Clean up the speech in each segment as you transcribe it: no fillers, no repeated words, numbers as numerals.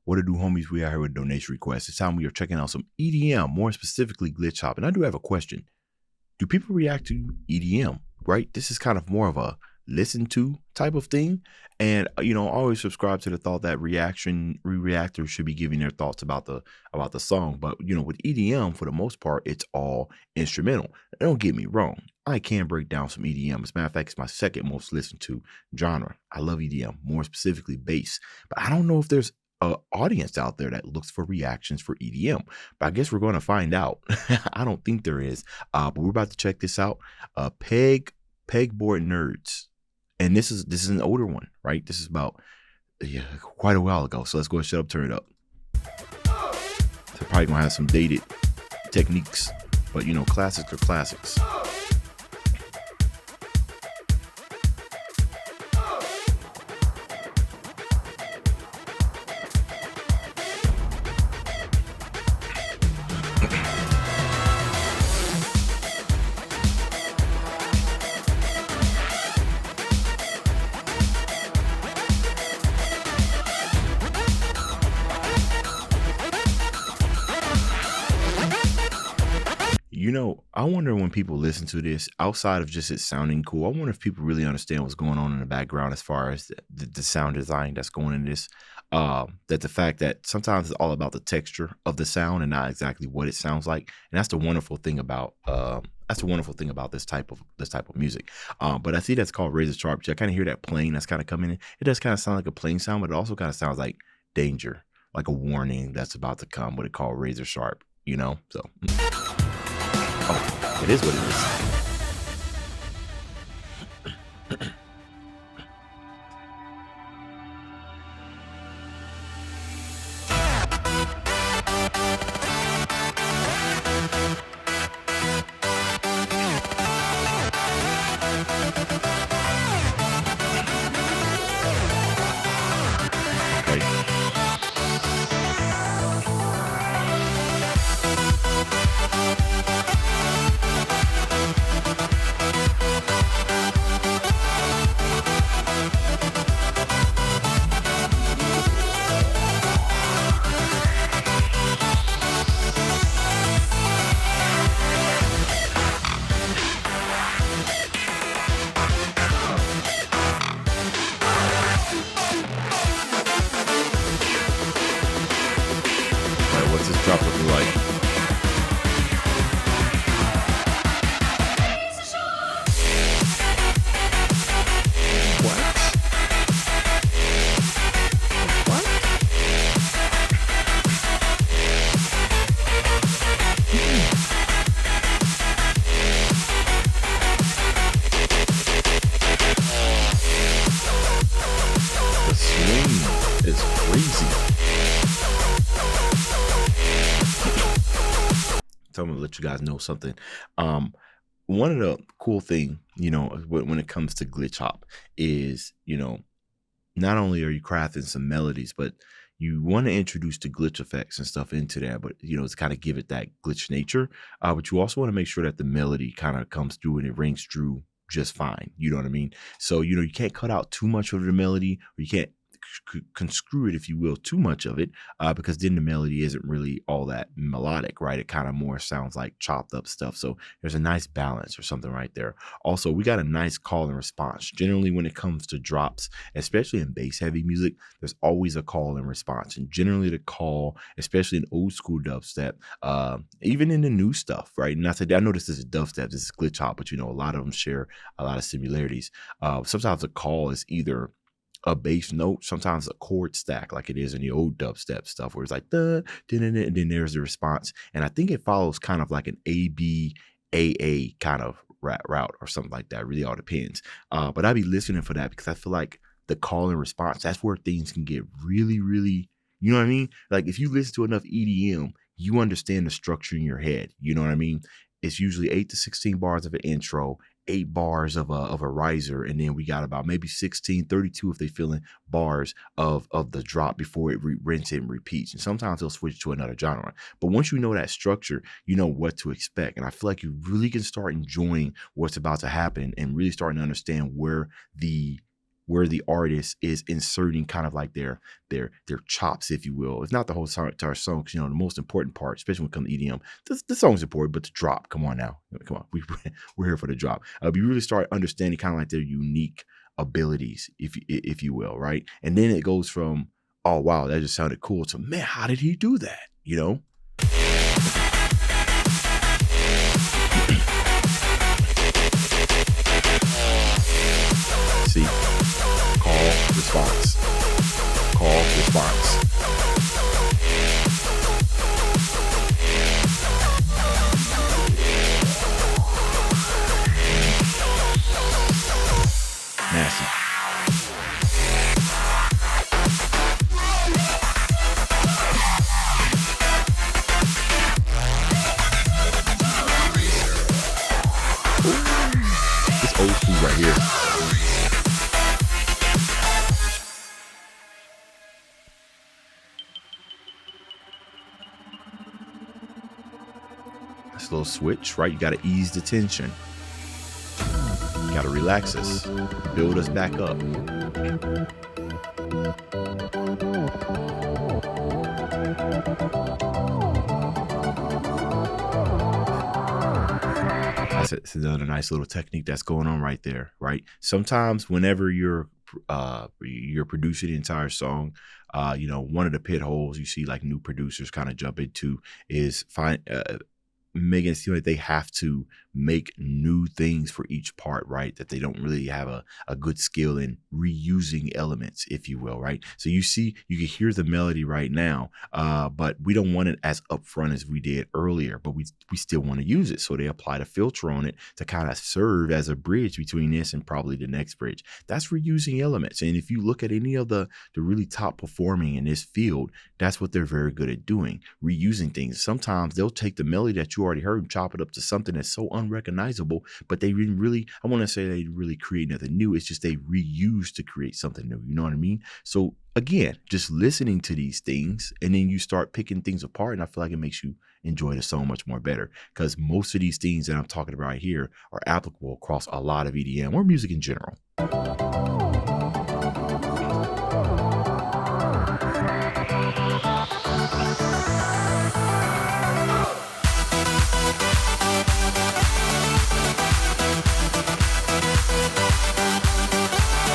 What to do, homies? We are here with donation requests. This time we are checking out some EDM, more specifically glitch hop. And I do have a question. Do people react to EDM, right? This is kind of more of a listen to type of thing. And, always subscribe to the thought that reactors should be giving their thoughts about the song. But, with EDM, for the most part, it's all instrumental. Don't get me wrong. I can break down some EDM. As a matter of fact, it's my second most listened to genre. I love EDM, more specifically bass. But I don't know if there's an audience out there that looks for reactions for EDM. But I guess we're going to find out. I don't think there is. But we're about to check this out. Pegboard Nerds. And this is an older one, right? This is about quite a while ago. So let's go and shut up, turn it up. So probably gonna have some dated techniques, but classics are classics. I wonder when people listen to this, outside of just it sounding cool, I wonder if people really understand what's going on in the background as far as the sound design that's going in this. That the fact that sometimes it's all about the texture of the sound and not exactly what it sounds like. And that's the wonderful thing about this type of music. But I see that's called razor sharp. I kind of hear that plane that's kind of coming in. It does kind of sound like a plane sound, but it also kind of sounds like danger, like a warning that's about to come. What it called razor sharp, so. Oh, it is what it is. What's this drop looking like? The swing is crazy. So I'm gonna let you guys know something. One of the cool thing, when it comes to glitch hop is, not only are you crafting some melodies, but you want to introduce the glitch effects and stuff into there, but to kind of give it that glitch nature. But you also want to make sure that the melody kind of comes through and it rings through just fine. You know what I mean? So, you can't cut out too much of the melody, or you can't conscrew it, if you will, too much of it, because then the melody isn't really all that melodic, right? It kind of more sounds like chopped up stuff. So there's a nice balance or something right there. Also, we got a nice call and response. Generally, when it comes to drops, especially in bass heavy music, there's always a call and response. And generally the call, especially in old school dubstep, even in the new stuff, right? And I know this is dubstep, this is glitch hop, but a lot of them share a lot of similarities. Sometimes the call is either a bass note, sometimes a chord stack, like it is in the old dubstep stuff, where it's like and then there's the response. And I think it follows kind of like an ABAA kind of route or something like that. It really all depends. But I'd be listening for that, because I feel like the call and response, that's where things can get really, really, you know what I mean? Like if you listen to enough EDM, you understand the structure in your head. You know what I mean? It's usually 8 to 16 bars of an intro, 8 bars of a riser, and then we got about maybe 16, 32 if they feeling bars of the drop before it rinses and repeats. And sometimes they'll switch to another genre. But once you know that structure, you know what to expect. And I feel like you really can start enjoying what's about to happen and really starting to understand where the where the artist is inserting kind of like their chops, if you will. It's not the whole entire song, because the most important part, especially when it comes to EDM, the song's important, but the drop, come on now, come on, we're here for the drop. You really start understanding kind of like their unique abilities, if you will, right? And then it goes from, oh wow, that just sounded cool, to, man, how did he do that? See, call response. Nasty. It's old school right here. This little switch, right? You got to ease the tension. You got to relax us, build us back up. That's another nice little technique that's going on right there, right? Sometimes whenever you're producing the entire song, one of the pit holes you see like new producers kind of jump into is making it seem like they have to make new things for each part, right? That they don't really have a good skill in reusing elements, if you will, right? So you can hear the melody right now, but we don't want it as upfront as we did earlier, but we still want to use it. So they applied a filter on it to kind of serve as a bridge between this and probably the next bridge. That's reusing elements. And if you look at any of the really top performing in this field, that's what they're very good at doing, reusing things. Sometimes they'll take the melody that you already heard and chop it up to something that's so unrecognizable, but they didn't really, I want to say they didn't really create nothing new. It's just they reused to create something new. You know what I mean? So again, just listening to these things, and then you start picking things apart, and I feel like it makes you enjoy the song much more better, because most of these things that I'm talking about here are applicable across a lot of EDM or music in general.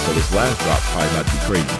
So this last drop probably about to be crazy.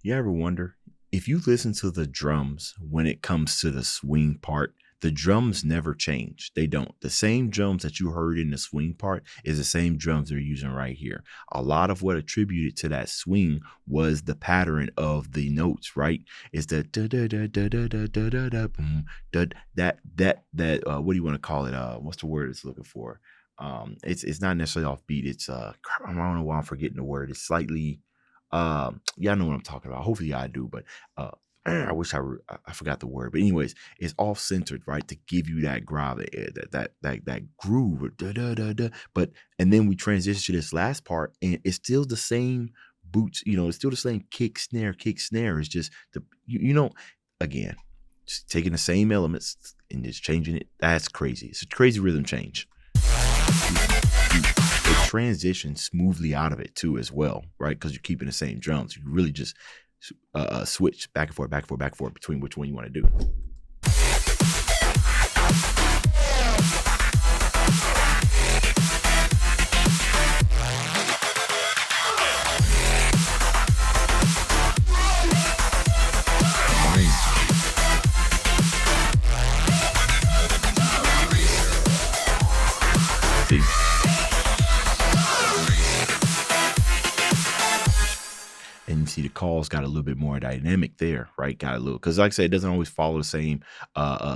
You ever wonder if you listen to the drums when it comes to the swing part, the drums never change. They don't. The same drums that you heard in the swing part is the same drums they're using right here. A lot of what attributed to that swing was the pattern of the notes, right? It's the da da da da da da da da da that what do you want to call it? What's the word it's looking for? It's not necessarily offbeat. It's I don't know why I'm forgetting the word. It's slightly yeah, I know what I'm talking about. Hopefully I do, but I wish I forgot the word. But anyways, it's off centered, right, to give you that groove, that groove, da, da, da, da. But and then we transition to this last part, and it's still the same boots. It's still the same kick snare. It's just again, just taking the same elements and just changing it. That's crazy. It's a crazy rhythm change. It transitions smoothly out of it too, as well, right? Because you're keeping the same drums. You really just switch back and forth between which one you want to do. see the calls got a little bit more dynamic there, right? Got a little, because like I said, it doesn't always follow the same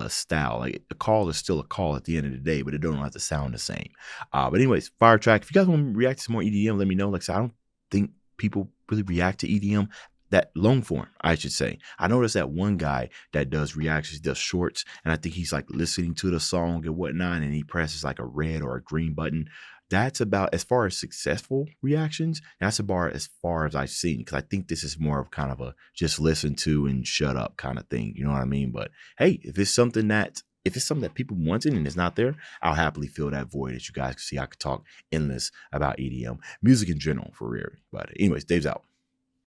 style. Like a call is still a call at the end of the day, but it don't have to sound the same. But anyways, fire track. If you guys want to react to some more EDM, let me know. Like I said, I don't think people really react to EDM that long form, I should say. I noticed that one guy that does reactions, does shorts, and I think he's like listening to the song and whatnot, and he presses like a red or a green button. That's about, as far as successful reactions, that's about as far as I've seen, because I think this is more of kind of a just listen to and shut up kind of thing. You know what I mean? But hey, if it's something that people wanted and it's not there, I'll happily fill that void. As you guys can see, I could talk endless about EDM music in general for real. But anyways, Dave's out.